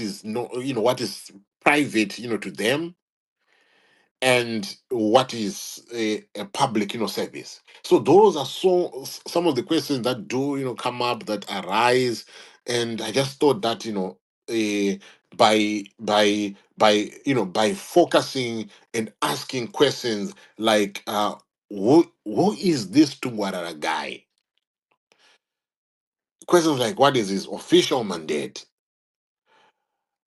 is no, what is private, to them, and what is a public, service. So those are some of the questions that do, come up, that arise. And I just thought that, by focusing and asking questions like, who is this Tungwarara guy? Questions like, what is his official mandate?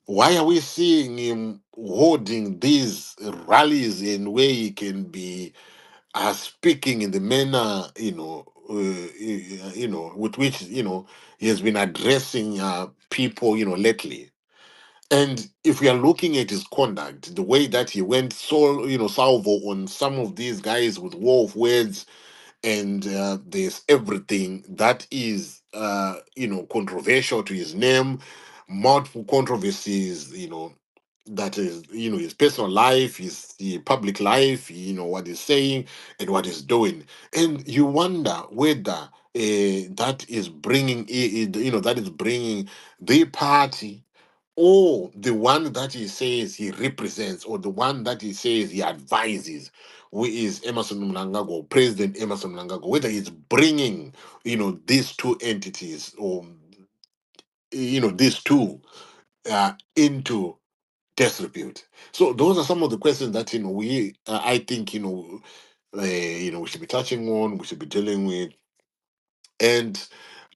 Why are we seeing him holding these rallies in where he can be speaking in the manner, with which, he has been addressing people, lately? And if we are looking at his conduct, the way that he went salvo on some of these guys with war of words, and there's everything that is controversial to his name, multiple controversies, that is, his personal life, his public life, what he's saying and what he's doing. And you wonder whether that is bringing that is bringing the party, or the one that he says he represents, or the one that he says he advises, who is Emerson Mnangagwa, President Emerson Mnangagwa, whether he's bringing, these two entities, or, these two into disrepute. So those are some of the questions that, I think, we should be touching on, we should be dealing with. And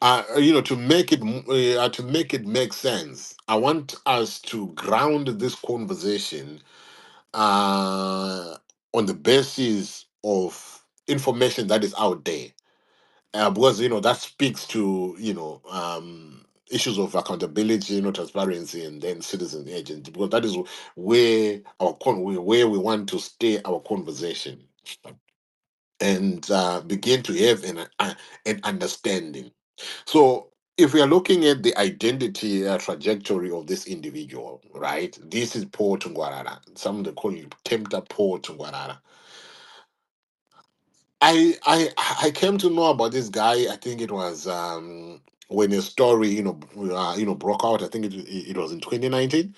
to make it make sense, I want us to ground this conversation on the basis of information that is out there, because that speaks to issues of accountability, transparency, and then citizen agent, because that is where where we want to stay our conversation, and begin to have an understanding. So, if we are looking at the identity trajectory of this individual, right? This is Paul Tungwarara. Some they call him Tempter Paul Tungwarara. I came to know about this guy. I think it was when a story broke out. I think it was in 2019,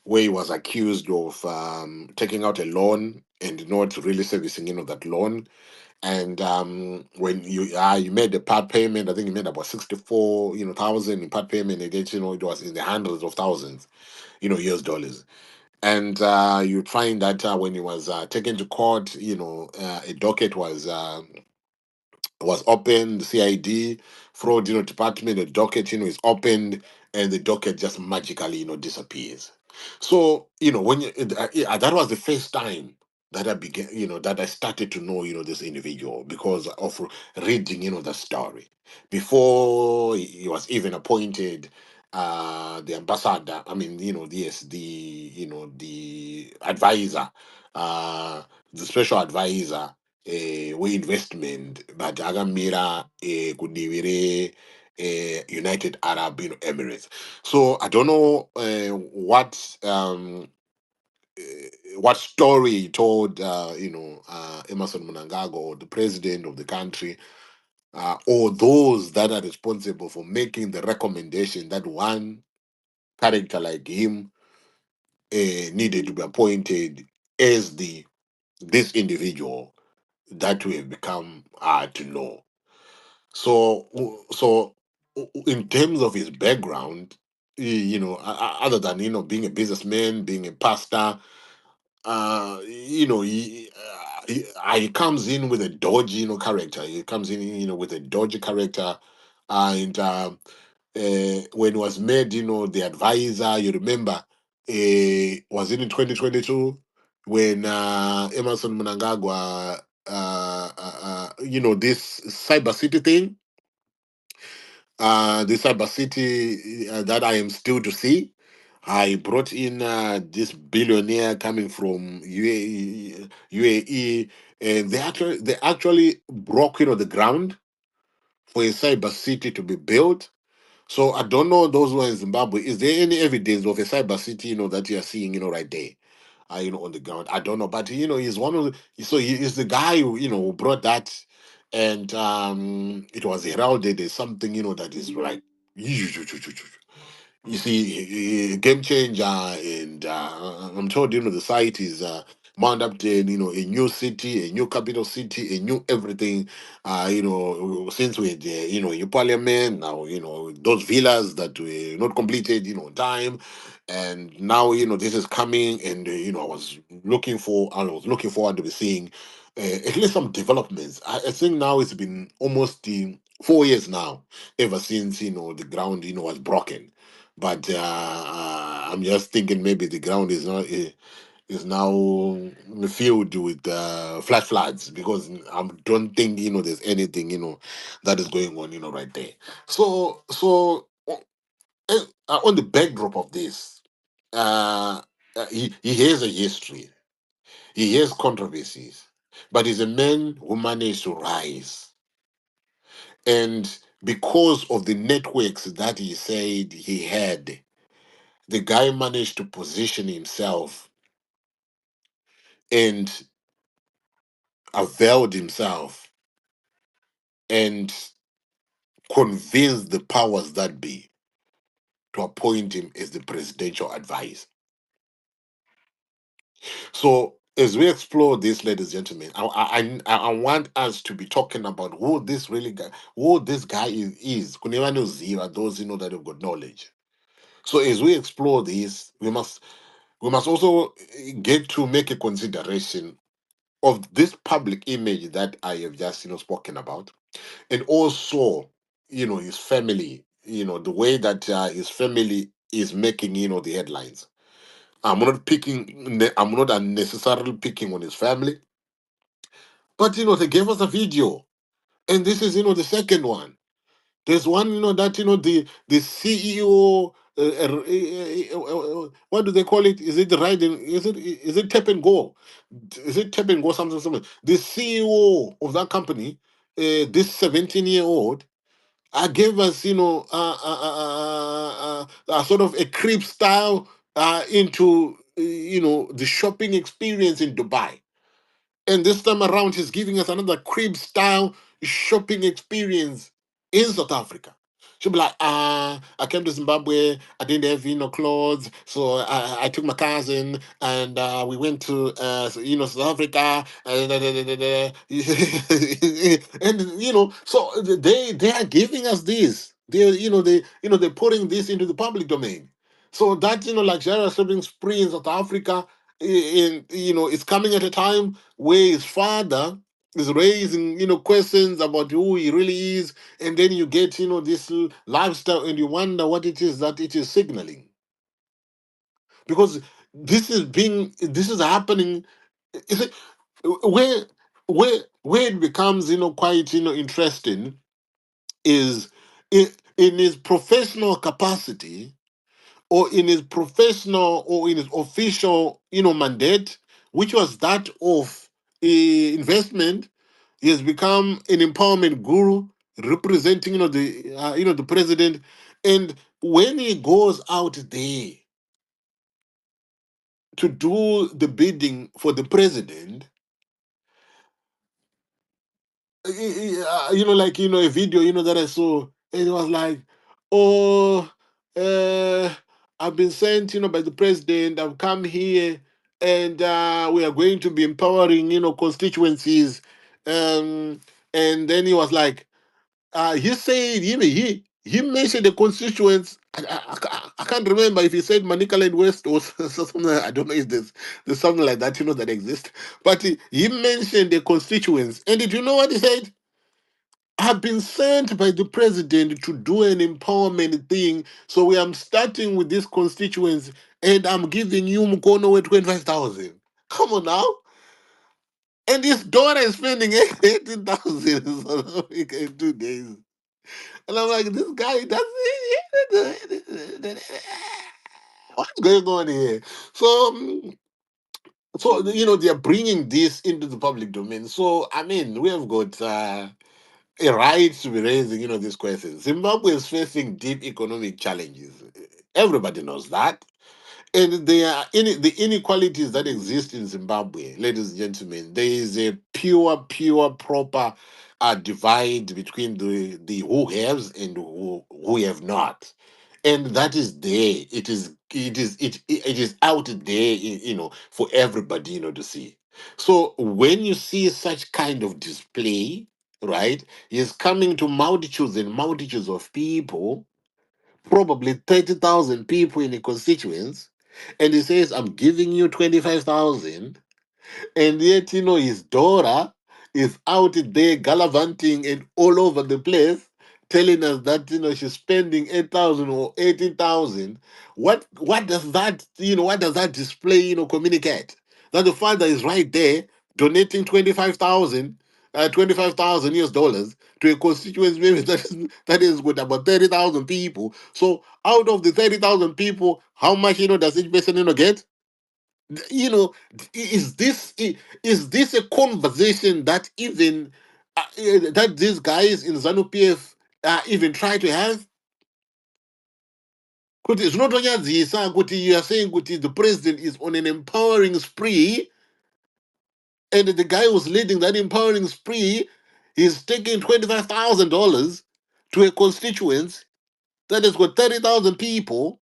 where he was accused of taking out a loan and not really servicing that loan. And when you made the part payment, I think you made about 64 thousand in part payment. And it was in the hundreds of thousands, US dollars. And you'd find that when he was taken to court, a docket was opened, the CID fraud, department, the docket, is opened, and the docket just magically, disappears. So, when that was the first time that I began, that I started to know, this individual, because of reading, the story. Before he was even appointed the ambassador, I mean, yes, the advisor, the special advisor, we investment but akamira kudivi United Arab Emirates. So I don't know what story he told Emerson Mnangagwa, the president of the country, or those that are responsible for making the recommendation that one character like him needed to be appointed as this individual that we have become to know. So in terms of his background, other than being a businessman, being a pastor, he comes in with a dodgy, character. He comes in, with a dodgy character, and when he was made, the advisor, you remember, was it in 2022 when Emerson Mnangagwa, this cyber city thing, the cyber city that I am still to see. I brought in this billionaire coming from UAE, and they actually broke the ground for a cyber city to be built. So I don't know those who are in Zimbabwe. Is there any evidence of a cyber city, that you are seeing, right there, on the ground? I don't know, but he's one of so he is the guy who brought that, and it was heralded as something, that is like, You see, game changer, and I'm told the site is wound up to a new city, a new capital city, a new everything. Since we had your parliament now, those villas that were not completed, on time, and now this is coming, and I was looking forward to be seeing at least some developments. I think now it's been almost 4 years now ever since the ground was broken, but I'm just thinking maybe the ground is now filled with flash floods, because I don't think there's anything that is going on right there. On the backdrop of this, uh, he has a history. He has controversies, but he's a man who managed to rise, and because of the networks that he said he had, the guy managed to position himself and availed himself and convinced the powers that be to appoint him as the presidential advisor. So, as we explore this, ladies and gentlemen, I want us to be talking about who this guy is. Kuneva knows those that have got knowledge. So, as we explore this, we must also get to make a consideration of this public image that I have just spoken about, and also his family, the way that his family is making the headlines. I'm not unnecessarily picking on his family, but they gave us a video, and this is the second one. There's one that the CEO, what do they call it? Is it riding? Is it tap and go? Is it tap and go, something? The CEO of that company, this 17-year-old, gave us, sort of a crib style into, the shopping experience in Dubai. And this time around, he's giving us another crib style shopping experience in South Africa. She'll be like, I came to Zimbabwe, I didn't have, clothes. So I took my cousin and we went to, South Africa. And, so they are giving us this. They're putting this into the public domain. So that, luxurious shopping spree in South Africa, it's coming at a time where his father is raising questions about who he really is, and then you get this lifestyle, and you wonder what it is that it is signaling, because this is happening. Is it where where it becomes quite interesting is in his professional capacity, or in his professional, or in his official mandate, which was that of investment. He has become an empowerment guru, representing the president. And when he goes out there to do the bidding for the president, like a video that I saw, and it was like, oh, uh, I've been sent by the president. I've come here, and we are going to be empowering constituencies. And then he was like, he said, he mentioned the constituents. I can't remember if he said Manicaland West or something. I don't know if there's something like that that exists. But he mentioned the constituents, and did you know what he said? I've been sent by the president to do an empowerment thing. So we am starting with these constituents, and I'm giving you Mukono with 25,000. Come on now. And his daughter is spending 18,000 in South Africa in 2 days. And I'm like, this guy doesn't. What's going on here? So, they're bringing this into the public domain. So, I mean, we have got a right to be raising, these questions. Zimbabwe is facing deep economic challenges. Everybody knows that. And the inequalities that exist in Zimbabwe, ladies and gentlemen, there is a pure, proper divide between the who haves and who have not. and that is there. It is out there, for everybody, to see. So when you see such kind of display, right, he's coming to multitudes and multitudes of people, probably 30,000 people in a constituents, and he says, I'm giving you 25,000, and yet, his daughter is out there gallivanting and all over the place, telling us that, she's spending 8,000 or 18,000. What does that, what does that display, communicate? That the father is right there donating 25,000 US dollars to a constituency maybe that is with about 30,000 people. So out of the 30,000 people, how much, does each person, get? you know is this a conversation that even that these guys in ZANU PF even try to have? Kuti zvinotonyadzisa kuti you are saying kuti the president is on an empowering spree, and the guy who's leading that empowering spree is taking $25,000 to a constituency that has got 30,000 people,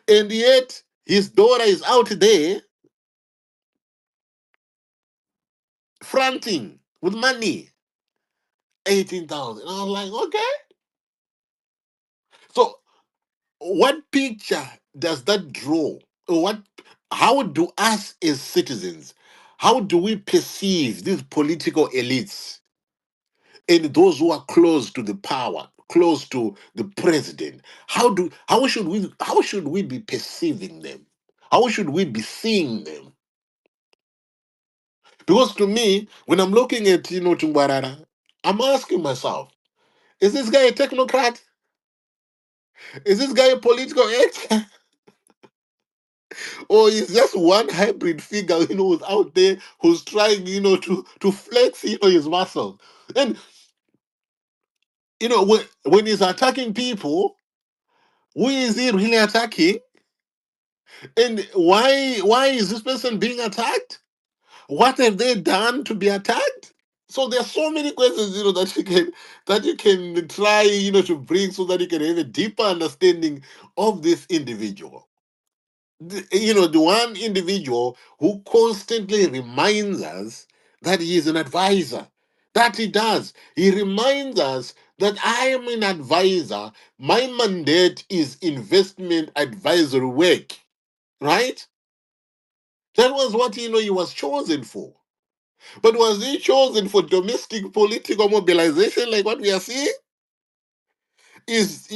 and yet his daughter is out there fronting with money. 18,000. And I was like, okay. So what picture does that draw? What how do us as citizens, how do we perceive these political elites and those who are close to the power, close to the president? How should we be perceiving them? How should we be seeing them? Because to me, when I'm looking at Tungwarara, I'm asking myself, is this guy a technocrat? Is this guy a political expert? Or is just one hybrid figure, who's out there, who's trying, to flex, his muscle? And when he's attacking people, who is he really attacking? And why is this person being attacked? What have they done to be attacked? So there are so many questions, that you can try, to bring so that you can have a deeper understanding of this individual. The one individual who constantly reminds us that he is an advisor. That he does. He reminds us that I am an advisor. My mandate is investment advisory work. Right? That was what he was chosen for. But was he chosen for domestic political mobilization like what we are seeing? Is